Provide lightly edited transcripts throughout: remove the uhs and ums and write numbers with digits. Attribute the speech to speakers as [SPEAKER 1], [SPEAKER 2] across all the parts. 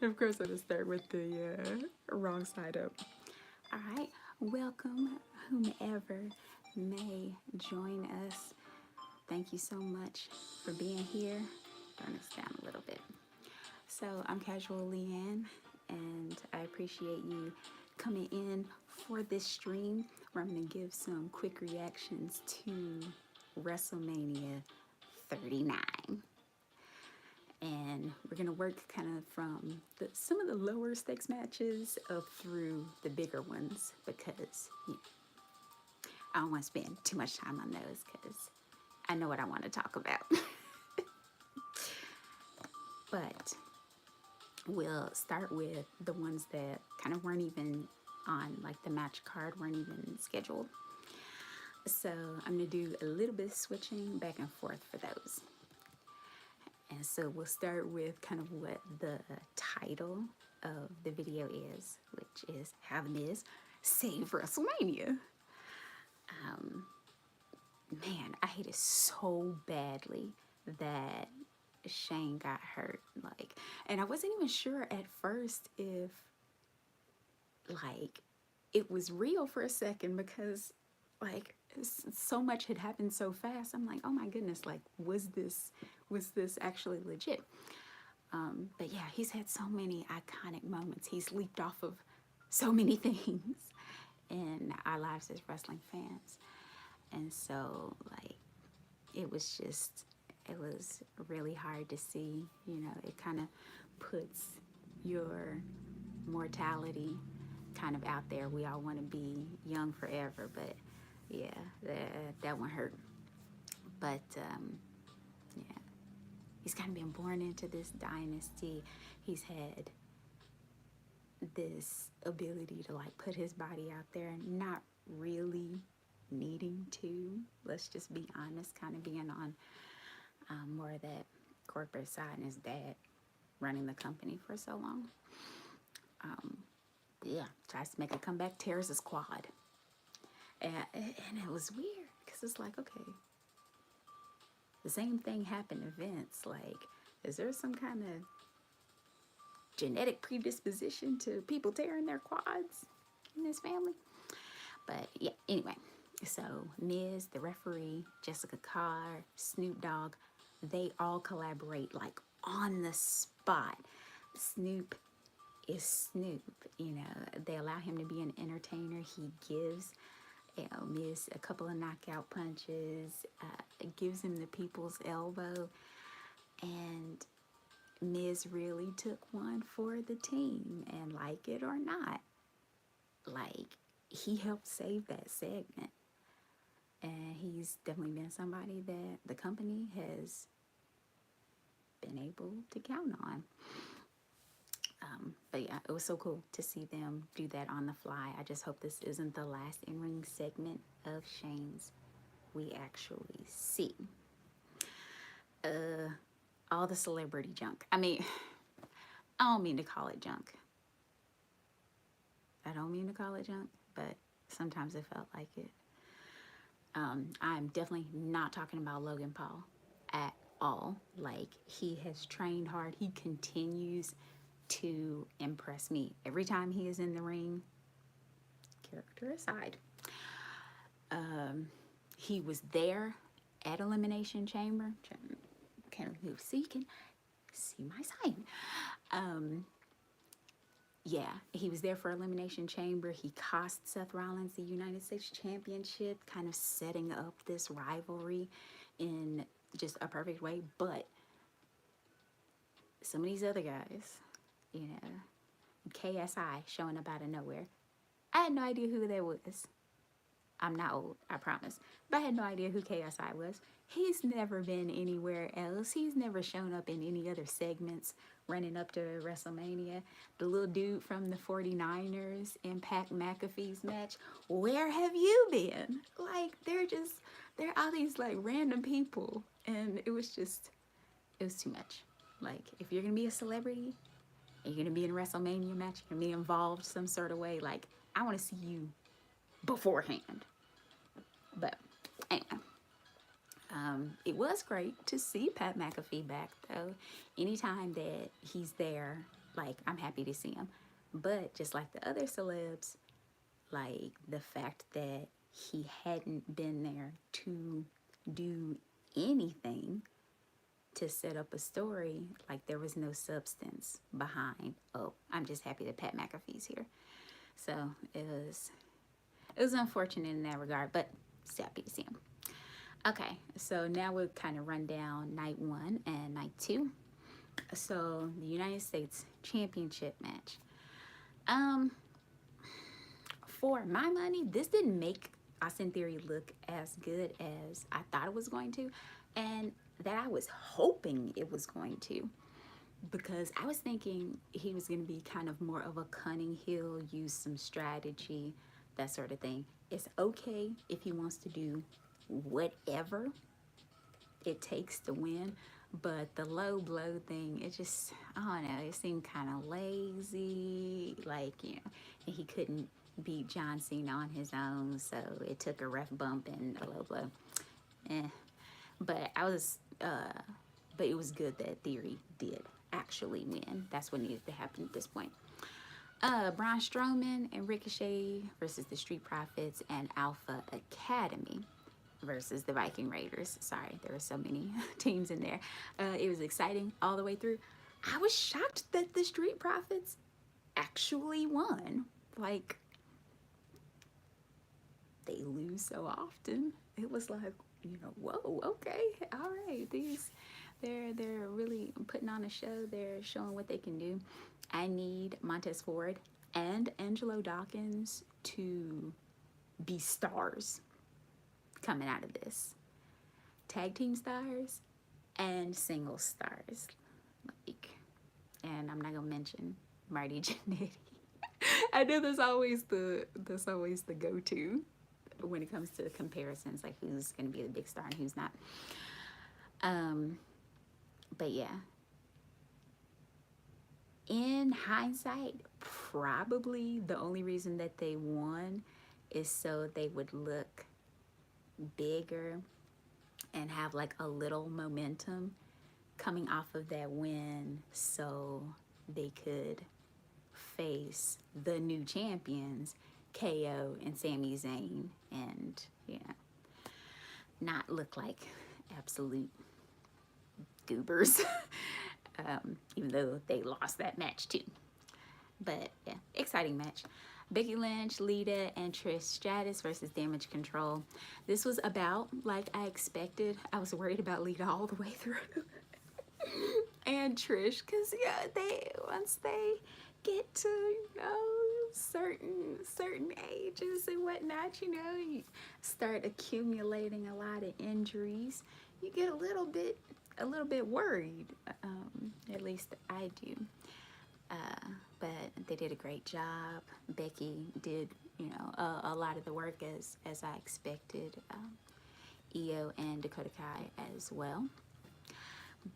[SPEAKER 1] Of course, I'm gonna start with the wrong side up. All right, welcome, whomever may join us. Thank you so much for being here. Turn this down a little bit. So, I'm Casualeann, and I appreciate you coming in for this stream where I'm gonna give some quick reactions to WrestleMania 39. And we're gonna work kind of from some of the lower stakes matches up through the bigger ones because I don't want to spend too much time on those because I know what I want to talk about. But we'll start with the ones that kind of weren't even on, like the match card, weren't even scheduled. So I'm gonna do a little bit of switching back and forth for those. And so we'll start with kind of what the title of the video is, which is How the Miz Saved WrestleMania. Man, I hated so badly that Shane got hurt. And I wasn't even sure at first if, it was real for a second because, so much had happened so fast. I'm like, oh my goodness, was this actually legit? But yeah, he's had so many iconic moments. He's leaped off of so many things in our lives as wrestling fans. And so, it was really hard to see, it kind of puts your mortality kind of out there. We all want to be young forever, but yeah, that one hurt. But yeah, he's kind of been born into this dynasty. He's had this ability to put his body out there, not really needing to. Let's just be honest, kind of being on more of that corporate side, and his dad running the company for so long. Yeah, tries to make a comeback, tears his quad. And it was weird because it's like, okay, the same thing happened to Vince. Is there some kind of genetic predisposition to people tearing their quads in this family? But yeah, anyway, so Miz, the referee, Jessica Carr, Snoop Dogg, they all collaborate on the spot. Snoop is Snoop, they allow him to be an entertainer. He gives Miz a couple of knockout punches, gives him the people's elbow, and Miz really took one for the team, and like it or not, he helped save that segment. And he's definitely been somebody that the company has been able to count on. But yeah, it was so cool to see them do that on the fly. I just hope this isn't the last in-ring segment of Shane's we actually see. All the celebrity junk. I mean, I don't mean to call it junk. But sometimes it felt like it. I'm definitely not talking about Logan Paul at all. He has trained hard. He continues to impress me every time he is in the ring, character aside. He was there at Elimination Chamber. So you can see my sign. Yeah, he was there for Elimination Chamber. He cost Seth Rollins the United States Championship, kind of setting up this rivalry in just a perfect way. But some of these other guys, KSI showing up out of nowhere. I had no idea who that was. I'm not old, I promise. But I had no idea who KSI was. He's never been anywhere else. He's never shown up in any other segments running up to WrestleMania. The little dude from the 49ers in Pat McAfee's match. Where have you been? They're all these random people. And it was too much. If you're going to be a celebrity, and you're going to be in a WrestleMania match, you're going to be involved some sort of way, I want to see you beforehand. But anyway, it was great to see Pat McAfee back, though. Anytime that he's there, like, I'm happy to see him. But just like the other celebs, like the fact that he hadn't been there to do anything to set up a story, like there was no substance behind, oh, I'm just happy that Pat McAfee's here. So it was unfortunate in that regard, but still happy to see him. Okay, so now we'll kind of run down night 1 and night 2. So the United States Championship match. For my money, this didn't make Austin Theory look as good as I thought it was going to, and that I was hoping it was going to, because I was thinking he was going to be kind of more of a cunning heel, use some strategy, that sort of thing. It's okay if he wants to do whatever it takes to win, but the low blow thing, it just, I don't know, it seemed kind of lazy, like, you know, and he couldn't beat John Cena on his own, so it took a ref bump and a low blow. But but it was good that Theory did actually win. That's what needed to happen at this point. Braun Strowman and Ricochet versus the Street Profits and Alpha Academy versus the Viking Raiders. Sorry, there were so many teams in there. It was exciting all the way through. I was shocked that the Street Profits actually won. Like, they lose so often. It was like, you know, whoa, okay, all right. They're really putting on a show. They're showing what they can do. I need Montez Ford and Angelo Dawkins to be stars coming out of this. Tag team stars and single stars. Like, and I'm not gonna mention Marty Jannetty. I know that's always the go-to when it comes to comparisons, like who's gonna be the big star and who's not. But yeah, in hindsight, probably the only reason that they won is so they would look bigger and have like a little momentum coming off of that win, so they could face the new champions, KO and Sami Zayn, and, you know, not look like absolute goobers. Even though they lost that match too. But yeah, exciting match. Becky Lynch, Lita, and Trish Stratus versus Damage Control. This was about like I expected. I was worried about Lita all the way through. And Trish, because yeah, once they get to, you know, certain ages and whatnot, you know, you start accumulating a lot of injuries. You get a little bit worried. At least I do. But they did a great job. Becky did, you know, a lot of the work as I expected. Io and Dakota Kai as well.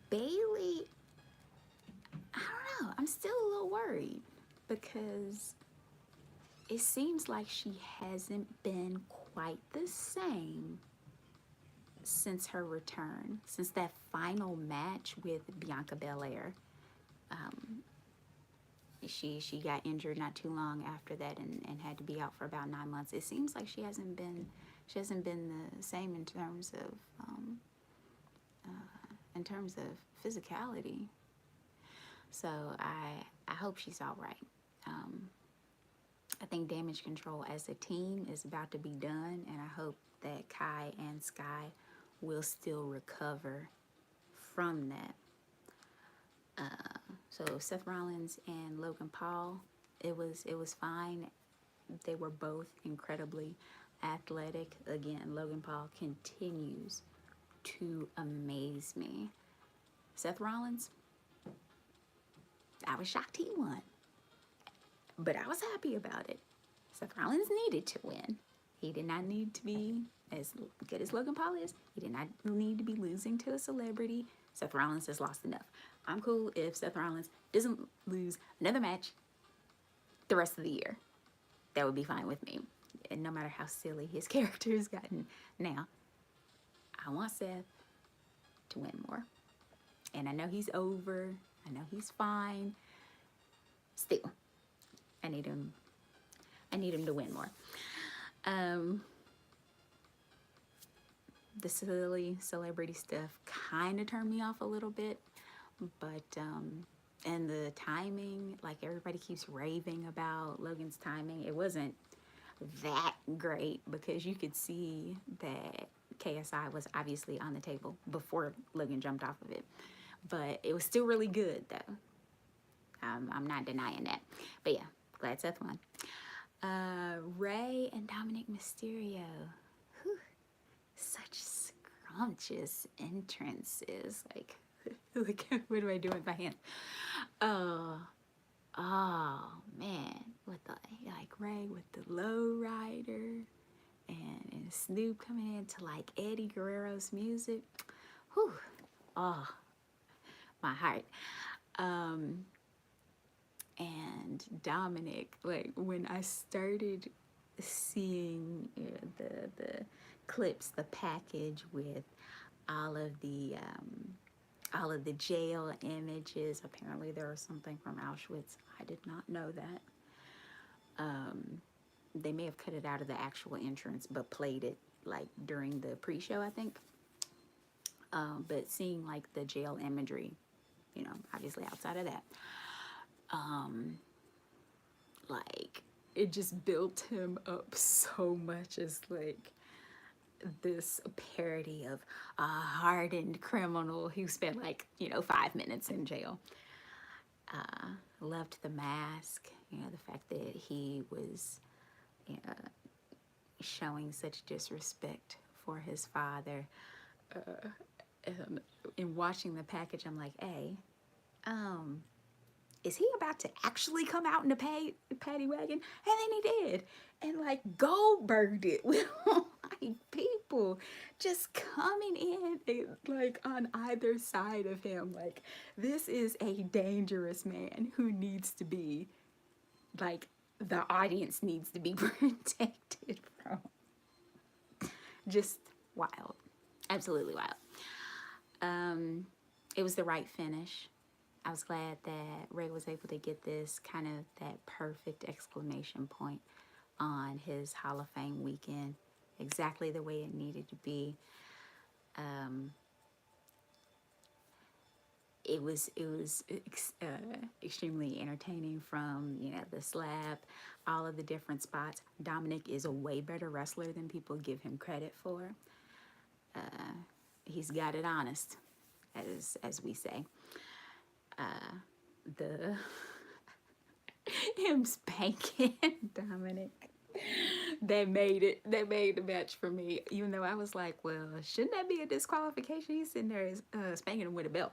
[SPEAKER 1] Bailey, I don't know. I'm still a little worried because it seems like she hasn't been quite the same since her return, since that final match with Bianca Belair. She got injured not too long after that and had to be out for about 9 months. It seems like she hasn't been the same in terms of physicality. So I hope she's all right. I think Damage Control as a team is about to be done, and I hope that Kai and Sky will still recover from that. So Seth Rollins and Logan Paul, it was fine. They were both incredibly athletic. Again, Logan Paul continues to amaze me. Seth Rollins, I was shocked he won, but I was happy about it. Seth Rollins needed to win. He did not need to be as good as Logan Paul is. He did not need to be losing to a celebrity. Seth Rollins has lost enough. I'm cool if Seth Rollins doesn't lose another match the rest of the year. That would be fine with me. And no matter how silly his character has gotten. Now, I want Seth to win more. And I know he's over. I know he's fine. still, I need him. I need him to win more. The silly celebrity stuff kind of turned me off a little bit, but and the timing, like everybody keeps raving about Logan's timing. It wasn't that great because you could see that KSI was obviously on the table before Logan jumped off of it, but it was still really good though. I'm not denying that, but yeah, glad Seth won. Rey and Dominic Mysterio. Whew. Such scrumptious entrances. Like, look, what do I do with my hand? Oh man, with the like Rey with the low rider and Snoop coming in to like Eddie Guerrero's music. Whew. Oh, my heart. And Dominic, like when I started seeing the clips, the package with all of the jail images. Apparently there was something from Auschwitz. I did not know that. They may have cut it out of the actual entrance, but played it like during the pre-show, I think. But seeing like the jail imagery, you know, obviously outside of that, like it just built him up so much as like this parody of a hardened criminal who spent like, you know, 5 minutes in jail. Loved the mask, you know, the fact that he was showing such disrespect for his father. In watching the package, I'm like, hey, is he about to actually come out in the paddy wagon? And then he did. And like Goldberg'd it with like people just coming in and, like on either side of him. Like, this is a dangerous man who needs to be, like, the audience needs to be protected from. Just wild. Absolutely wild. It was the right finish. I was glad that Rey was able to get this kind of that perfect exclamation point on his Hall of Fame weekend, exactly the way it needed to be. It was extremely entertaining from, you know, the slap, all of the different spots. Dominic is a way better wrestler than people give him credit for. He's got it honest, as we say. The him spanking Dominic, they made the match for me, even though I was like, well, shouldn't that be a disqualification? He's sitting there spanking him with a belt,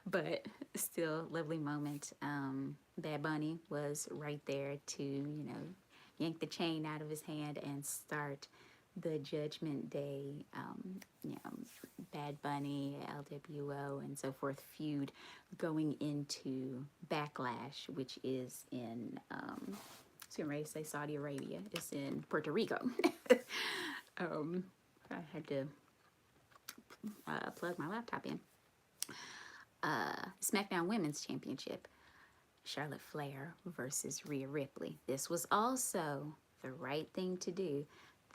[SPEAKER 1] but still, lovely moment. Bad Bunny was right there to, you know, yank the chain out of his hand and start the Judgment Day, you know, Bad Bunny, LWO, and so forth feud going into Backlash, which is in, I was getting ready to say Saudi Arabia. It's in Puerto Rico. I had to plug my laptop in. SmackDown Women's Championship, Charlotte Flair versus Rhea Ripley. This was also the right thing to do.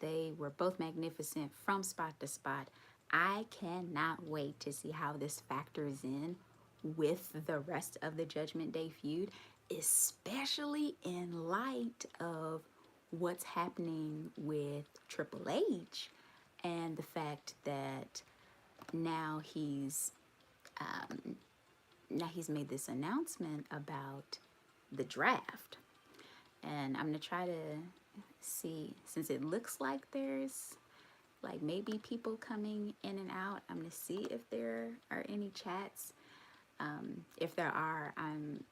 [SPEAKER 1] They were both magnificent from spot to spot. I cannot wait to see how this factors in with the rest of the Judgment Day feud, especially in light of what's happening with Triple H and the fact that now he's made this announcement about the draft. And I'm gonna try to see, since it looks like there's like maybe people coming in and out, I'm gonna see if there are any chats. If there are,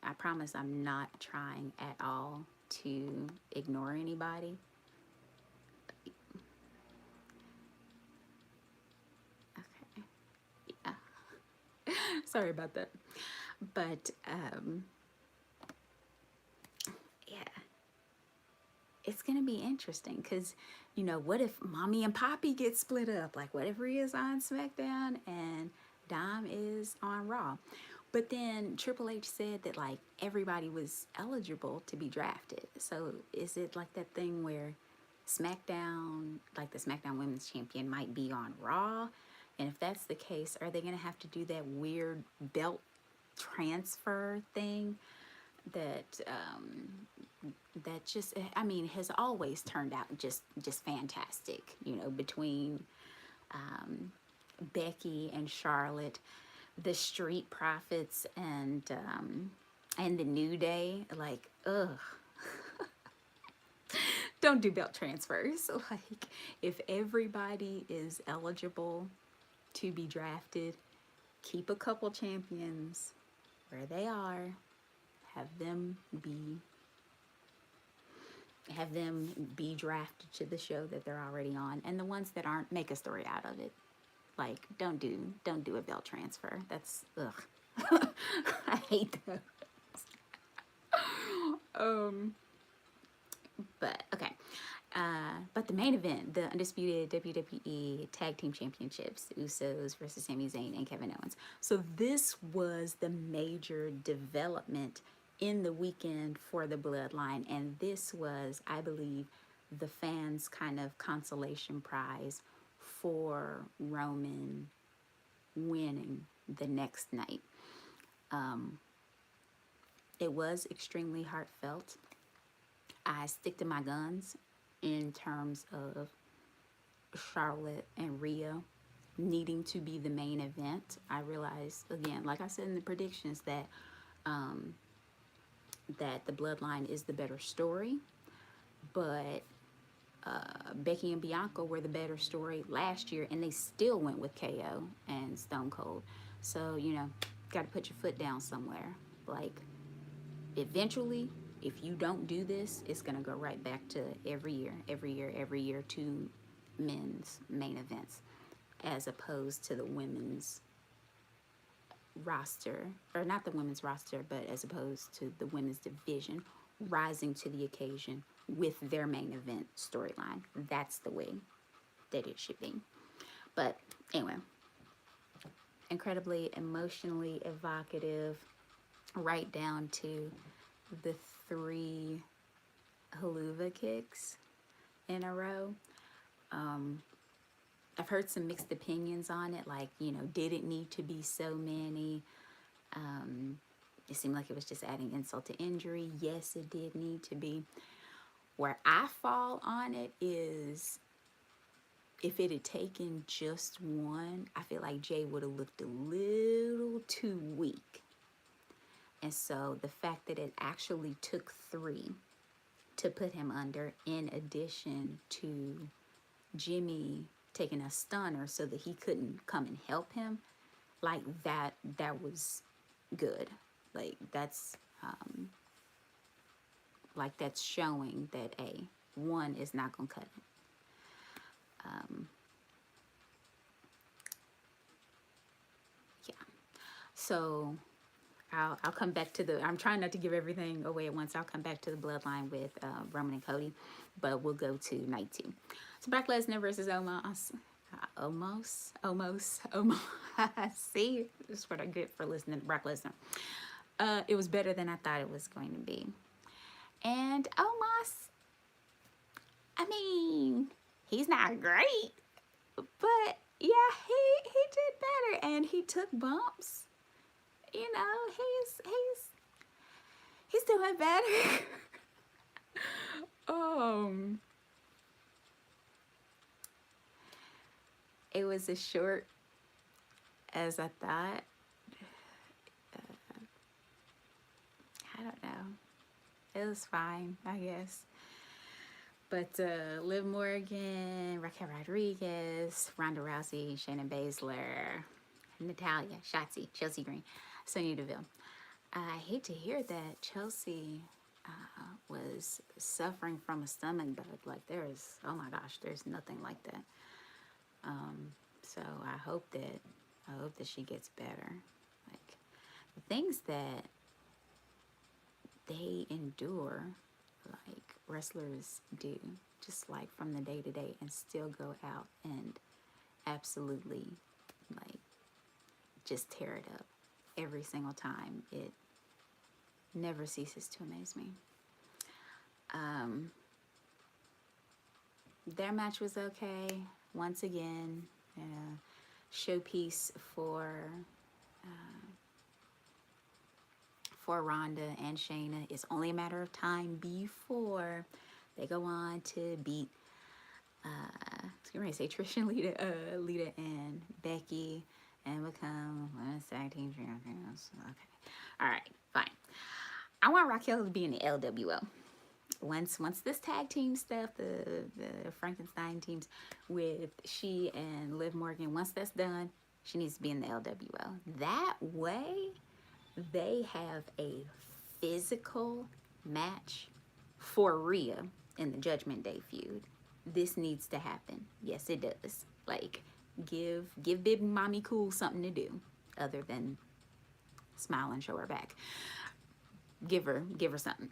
[SPEAKER 1] I promise I'm not trying at all to ignore anybody. Okay, yeah. Sorry about that, but yeah, it's gonna be interesting because, you know, what if Mommy and Poppy get split up? Like, what if Rhea's on SmackDown and Dom is on Raw? But then Triple H said that like everybody was eligible to be drafted. So is it like that thing where SmackDown, like the SmackDown Women's Champion, might be on Raw? And if that's the case, are they going to have to do that weird belt transfer thing that that just, I mean, has always turned out just fantastic, you know, between Becky and Charlotte, the Street Profits, and the New Day. Like, ugh. Don't do belt transfers. Like, if everybody is eligible to be drafted, keep a couple champions where they are. Have them be drafted to the show that they're already on, and the ones that aren't, make a story out of it. Like, don't do a belt transfer. That's ugh. I hate those. But okay. But the main event, the undisputed WWE Tag Team Championships, Usos versus Sami Zayn and Kevin Owens. So this was the major development in the weekend for the Bloodline, and this was, I believe, the fans' kind of consolation prize for Roman winning the next night. It was extremely heartfelt. I stick to my guns in terms of Charlotte and Rhea needing to be the main event. I realized, again, like I said in the predictions, that that the Bloodline is the better story, but Becky and Bianca were the better story last year, and they still went with KO and Stone Cold. So, you know, got to put your foot down somewhere. Like, eventually, if you don't do this, it's going to go right back to every year, two men's main events, as opposed to the women's roster, or not the women's roster, but as opposed to the women's division rising to the occasion with their main event storyline. That's the way that it should be. But anyway, incredibly emotionally evocative, right down to the 3 haluva kicks in a row. I've heard some mixed opinions on it, like, you know, did it need to be so many? It seemed like it was just adding insult to injury. Yes, it did need to be. Where I fall on it is, if it had taken just one, I feel like Jay would have looked a little too weak. And so the fact that it actually took 3 to put him under, in addition to Jimmy taking a stunner so that he couldn't come and help him, like that was good. Like, that's showing that one is not gonna cut it. Yeah. So I'll come back to I'm trying not to give everything away at once. I'll come back to the Bloodline with Roman and Cody, but we'll go to night 2. So Brock Lesnar versus Omos. See, this is what I get for listening to Brock Lesnar. It was better than I thought it was going to be. And Omos, I mean, he's not great, but yeah, he did better, and he took bumps. You know, he's doing better. It was as short as I thought. I don't know. It was fine, I guess. But Liv Morgan, Raquel Rodriguez, Ronda Rousey, Shayna Baszler, Natalya, Shotzi, Chelsea Green, Sonya Deville. I hate to hear that Chelsea was suffering from a stomach bug. Like, oh my gosh, there's nothing like that. So I hope that she gets better. Like, the things that they endure, like wrestlers do, just like from the day to day, and still go out and absolutely, like, just tear it up every single time. It never ceases to amaze me. Their match was okay. Once again, showpiece for Ronda and Shayna. It's only a matter of time before they go on to beat I was going to say Trish and Lita and Becky, and become tag team champions. Okay, all right, fine. I want Raquel to be in the LWO. Once this tag team stuff, the Frankenstein teams with she and Liv Morgan, once that's done, she needs to be in the LWO. That way, they have a physical match for Rhea in the Judgment Day feud. This needs to happen. Yes, it does. Like, give Big Mommy Cool something to do other than smile and show her back. Give her something.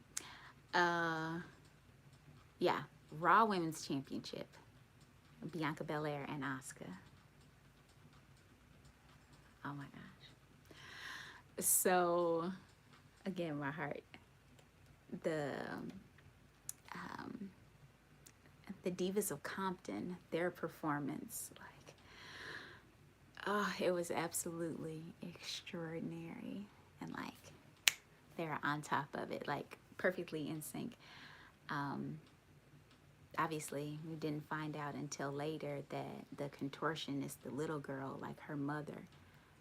[SPEAKER 1] Yeah, Raw Women's Championship. Bianca Belair and Asuka. Oh my gosh. So, again, my heart. The Divas of Compton, their performance, like, oh, it was absolutely extraordinary. And like, they're on top of it, like perfectly in sync. Obviously, we didn't find out until later that the contortionist, the little girl, like her mother,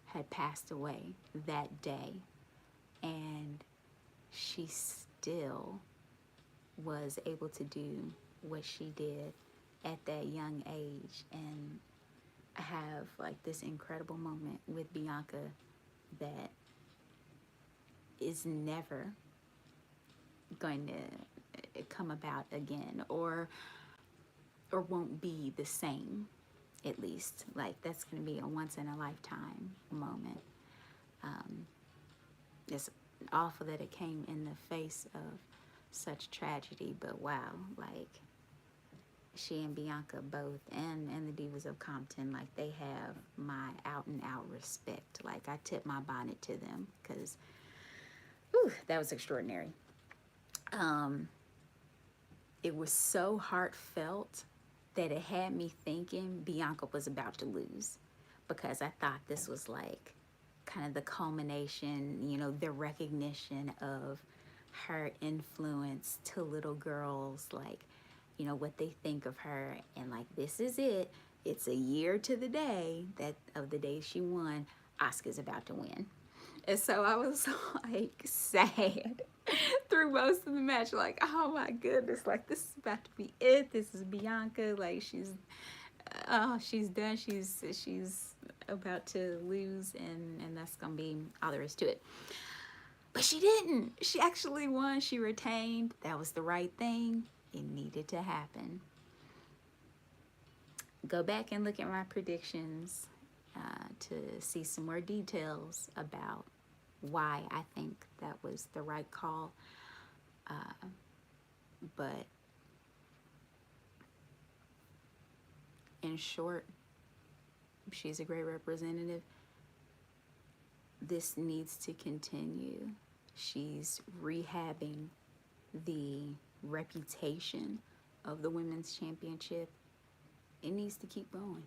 [SPEAKER 1] had passed away that day. And she still was able to do what she did at that young age and have like this incredible moment with Bianca that is never going to come about again, or won't be the same, at least. Like, that's going to be a once in a lifetime moment. It's awful that it came in the face of such tragedy, but wow, like, she and Bianca both, and the Divas of Compton, like, they have my out and out respect. Like, I tip my bonnet to them, because that was extraordinary. It was so heartfelt that it had me thinking Bianca was about to lose, because I thought this was like kind of the culmination, you know, the recognition of her influence to little girls, like, you know, what they think of her, and like, this is it. It's a year to the day that of the day she won. Asuka's about to win. And so I was like sad through most of the match, like, oh my goodness, like, this is about to be it. This is Bianca, like, she's done. She's about to lose, and that's gonna be all there is to it. But she didn't. She actually won. She retained. That was the right thing. It needed to happen. Go back and look at my predictions to see some more details about why I think that was the right call. But in short, she's a great representative. This needs to continue. She's rehabbing the reputation of the Women's Championship. It needs to keep going.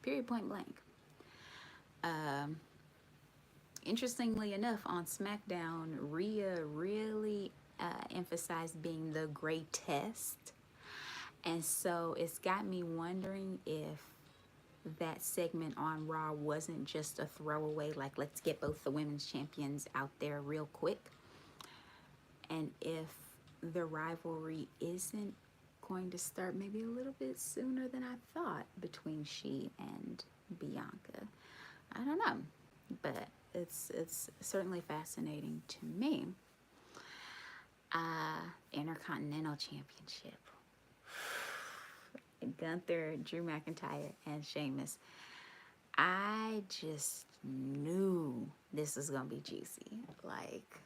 [SPEAKER 1] Period, point blank. Interestingly enough, on SmackDown, Rhea really emphasized being the greatest. And so it's got me wondering if that segment on Raw wasn't just a throwaway, like, let's get both the women's champions out there real quick. And if the rivalry isn't going to start maybe a little bit sooner than I thought between she and Bianca. I don't know, but it's certainly fascinating to me. Intercontinental Championship. Gunther, Drew McIntyre, and Sheamus. I just knew this was gonna be juicy. Like,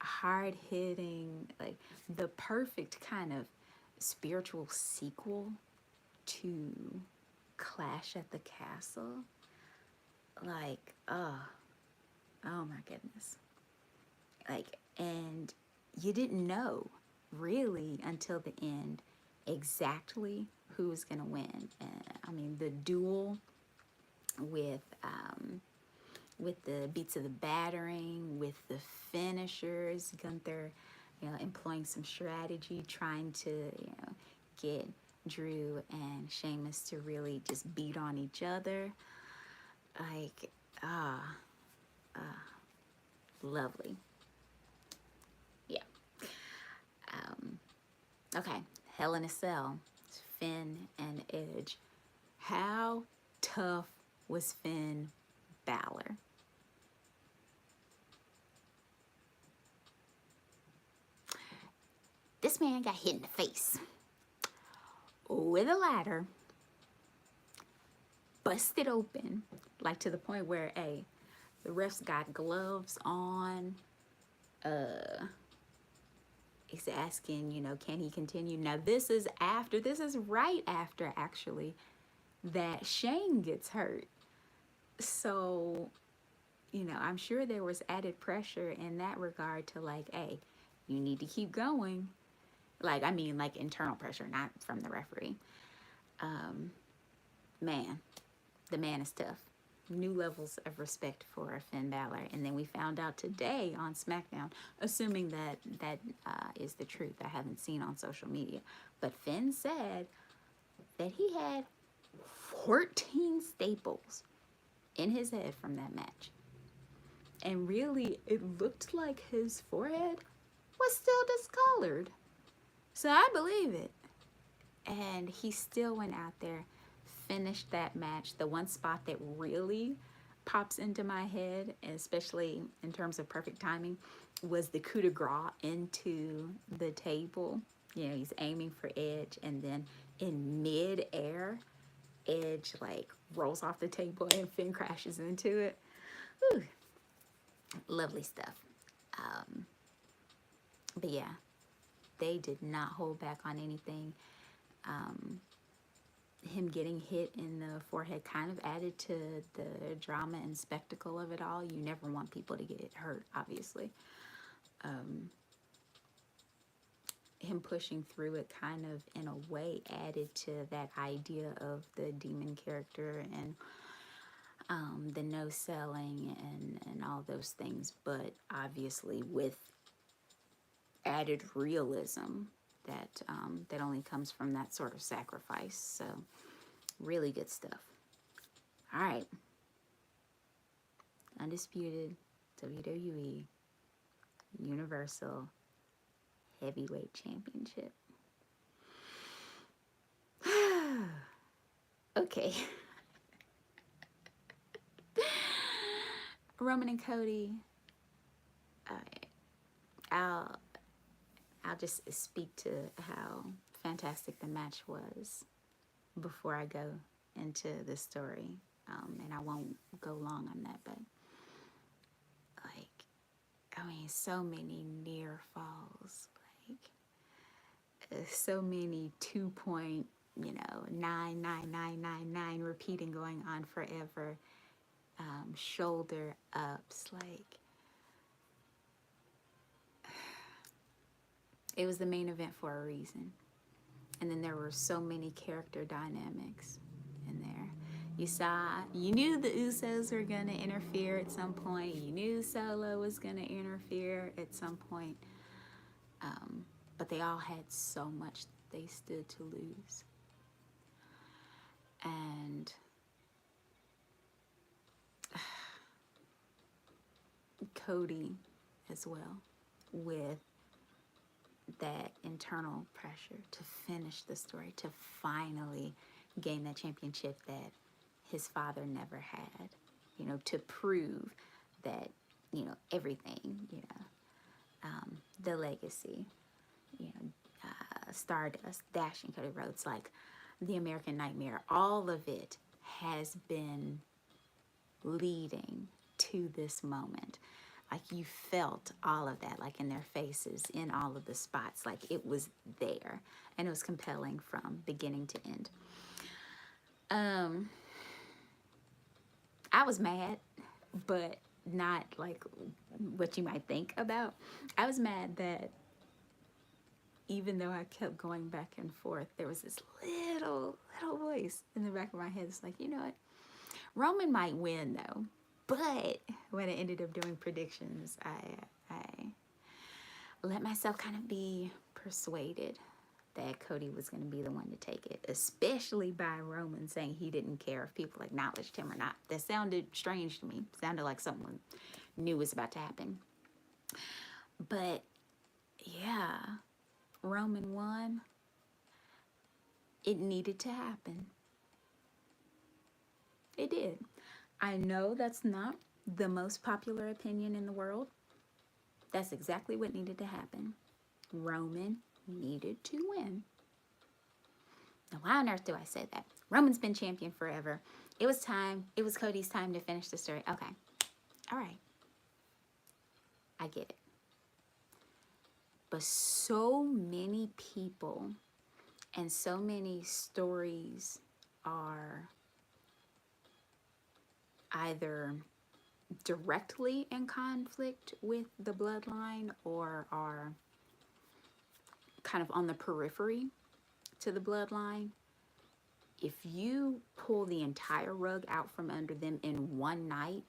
[SPEAKER 1] hard-hitting, like the perfect kind of spiritual sequel to Clash at the Castle. like, oh my goodness. Like, and you didn't know really until the end exactly who was going to win. I mean, the duel with the beats of the battering, with the finishers, Gunther, employing some strategy, trying to, get Drew and Sheamus to really just beat on each other. Like, lovely. Yeah. Okay. Hell in a Cell. Finn and Edge. How tough was Finn Balor? This man got hit in the face with a ladder, busted open, like to the point where, hey, the refs got gloves on. He's asking, can he continue? Now this is right after actually that Shane gets hurt. So, I'm sure there was added pressure in that regard to like, hey, you need to keep going. Like, I mean, like internal pressure, not from the referee. Man, the man is tough. New levels of respect for Finn Balor. And then we found out today on SmackDown, assuming that is the truth. I haven't seen on social media. But Finn said that he had 14 staples in his head from that match. And really, it looked like his forehead was still discolored. So I believe it. And he still went out there, finished that match. The one spot that really pops into my head, especially in terms of perfect timing, was the coup de grace into the table. He's aiming for Edge, and then in mid-air, Edge like rolls off the table and Finn crashes into it. Whew. Lovely stuff. But yeah, they did not hold back on anything. Him getting hit in the forehead kind of added to the drama and spectacle of it all. You never want people to get hurt, obviously. Him pushing through it kind of, in a way, added to that idea of the demon character and the no selling and all those things, but obviously with added realism that only comes from that sort of sacrifice. So really good stuff. All right. Undisputed WWE Universal Heavyweight Championship. Okay. Roman and Cody. I'll just speak to how fantastic the match was before I go into the story. And I won't go long on that, but so many near falls, so many 2.99999 repeating, going on forever, shoulder ups, it was the main event for a reason. And then there were so many character dynamics in there. You knew the Usos were going to interfere at some point. You knew Solo was going to interfere at some point. But they all had so much they stood to lose. And Cody as well, with that internal pressure to finish the story, to finally gain that championship that his father never had, to prove that, everything, the legacy, Stardust, Dashing Cody Rhodes, the American Nightmare, all of it has been leading to this moment. You felt all of that, in their faces, in all of the spots, it was there, and it was compelling from beginning to end. I was mad, but not like what you might think about. I was mad that even though I kept going back and forth, there was this little voice in the back of my head. It's like, you know what? Roman might win though. But when I ended up doing predictions, I let myself kind of be persuaded that Cody was going to be the one to take it, especially by Roman saying he didn't care if people acknowledged him or not. That sounded strange to me. Sounded like someone knew was about to happen. But yeah, Roman won. It needed to happen. It did. I know that's not the most popular opinion in the world. That's exactly what needed to happen. Roman needed to win. Now, why on earth do I say that? Roman's been champion forever. It was time. It was Cody's time to finish the story. Okay. All right. I get it. But so many people and so many stories are either directly in conflict with the bloodline or are kind of on the periphery to the bloodline. If you pull the entire rug out from under them in one night,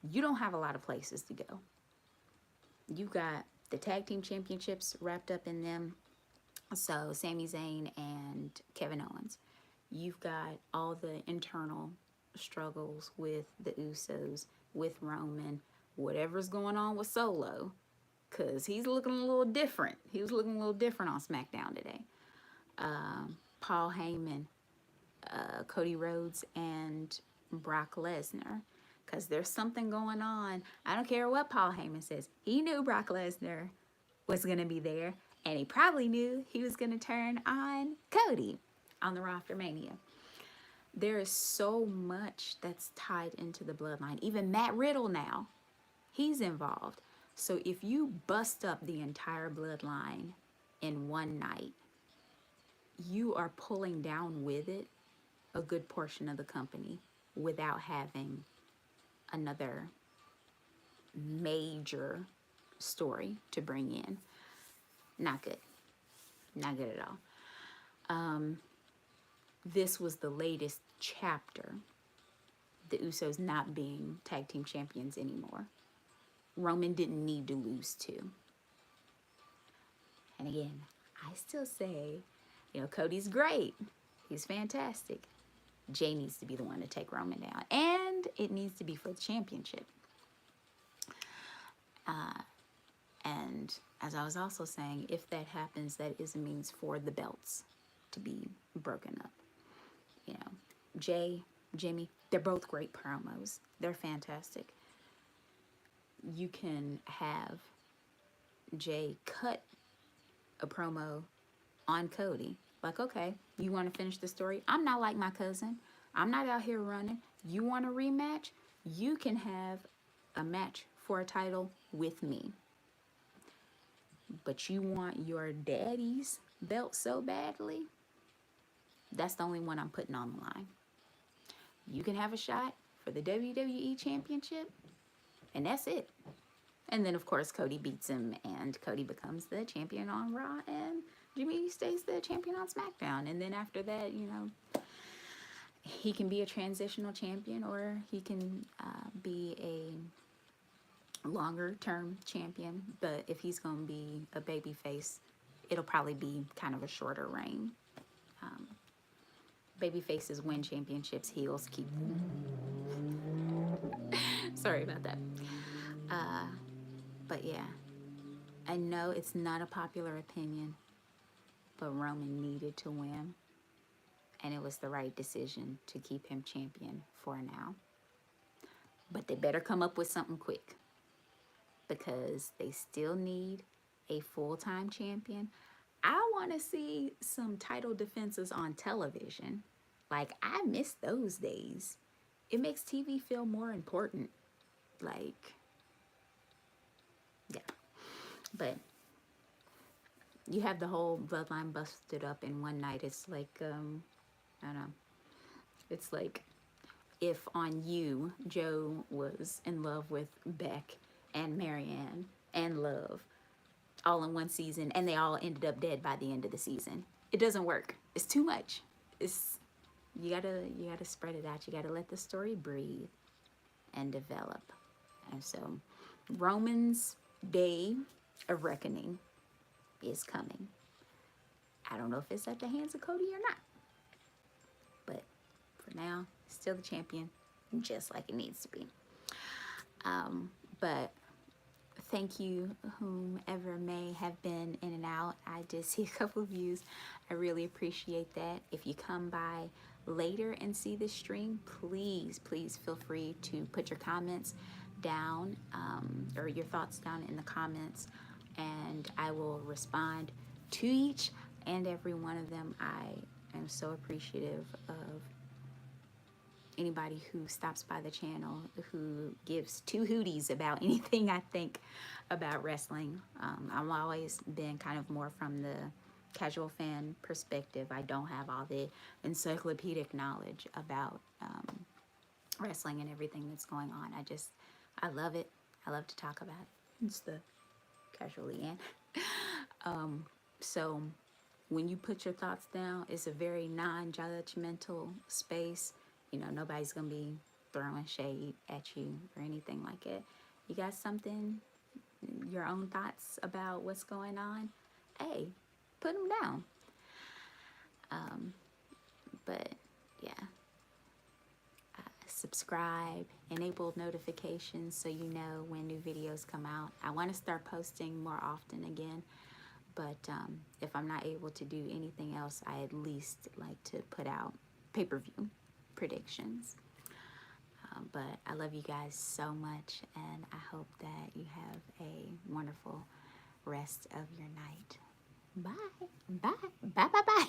[SPEAKER 1] you don't have a lot of places to go. You've got the tag team championships wrapped up in them. So Sami Zayn and Kevin Owens. You've got all the internal struggles with the Usos, with Roman, whatever's going on with Solo, because he's looking a little different. He was looking a little different on SmackDown today. Paul Heyman, Cody Rhodes, and Brock Lesnar, because there's something going on. I don't care what Paul Heyman says. He knew Brock Lesnar was going to be there, and he probably knew he was going to turn on Cody on the Raw after Mania. There is so much that's tied into the bloodline. Even Matt Riddle now, he's involved. So if you bust up the entire bloodline in one night, you are pulling down with it a good portion of the company without having another major story to bring in. Not good. Not good at all. This was the latest chapter. The Usos not being tag team champions anymore. Roman didn't need to lose too. And again, I still say, you know, Cody's great. He's fantastic. Jay needs to be the one to take Roman down. And it needs to be for the championship. And as I was also saying, if that happens, that is a means for the belts to be broken up. You know, Jay, Jimmy, they're both great promos. They're fantastic. You can have Jay cut a promo on Cody. Like, okay, you want to finish the story? I'm not like my cousin. I'm not out here running. You want a rematch? You can have a match for a title with me. But you want your daddy's belt so badly? That's the only one I'm putting on the line. You can have a shot for the WWE Championship, and that's it. And then, of course, Cody beats him, and Cody becomes the champion on Raw, and Jimmy stays the champion on SmackDown. And then after that, you know, he can be a transitional champion, or he can be a longer-term champion. But if he's going to be a babyface, it'll probably be kind of a shorter reign. Babyfaces win championships, heels keep them. Sorry about that. But yeah, I know it's not a popular opinion, but Roman needed to win, and it was the right decision to keep him champion for now. But they better come up with something quick, because they still need a full-time champion. I want to see some title defenses on television. Like, I miss those days. It makes TV feel more important. Like, yeah. But you have the whole bloodline busted up in one night. It's like, I don't know. It's like if on You, Joe was in love with Beck and Marianne and Love all in one season, and they all ended up dead by the end of the season. It doesn't work. It's too much. It's you gotta spread it out. You gotta let the story breathe and develop. And so Roman's day of reckoning is coming. I don't know if it's at the hands of Cody or not, but for now, still the champion, just like it needs to be. But thank you, whomever may have been in and out. I did see a couple of views. I really appreciate that. If you come by later and see the stream, please feel free to put your comments down, or your thoughts down in the comments, and I will respond to each and every one of them. I am so appreciative of anybody who stops by the channel, who gives two hooties about anything I think about wrestling. I've always been kind of more from the casual fan perspective. I don't have all the encyclopedic knowledge about wrestling and everything that's going on. I love it. I love to talk about it. It's the Casualeann. So when you put your thoughts down, it's a very non-judgmental space. You know, nobody's gonna be throwing shade at you or anything like it. You got something, your own thoughts about what's going on, hey, put them down. But yeah, subscribe, enable notifications so you know when new videos come out. I want to start posting more often again, but if I'm not able to do anything else, I at least like to put out pay-per-view predictions. But I love you guys so much, and I hope that you have a wonderful rest of your night. Bye. Bye. Bye. Bye. Bye.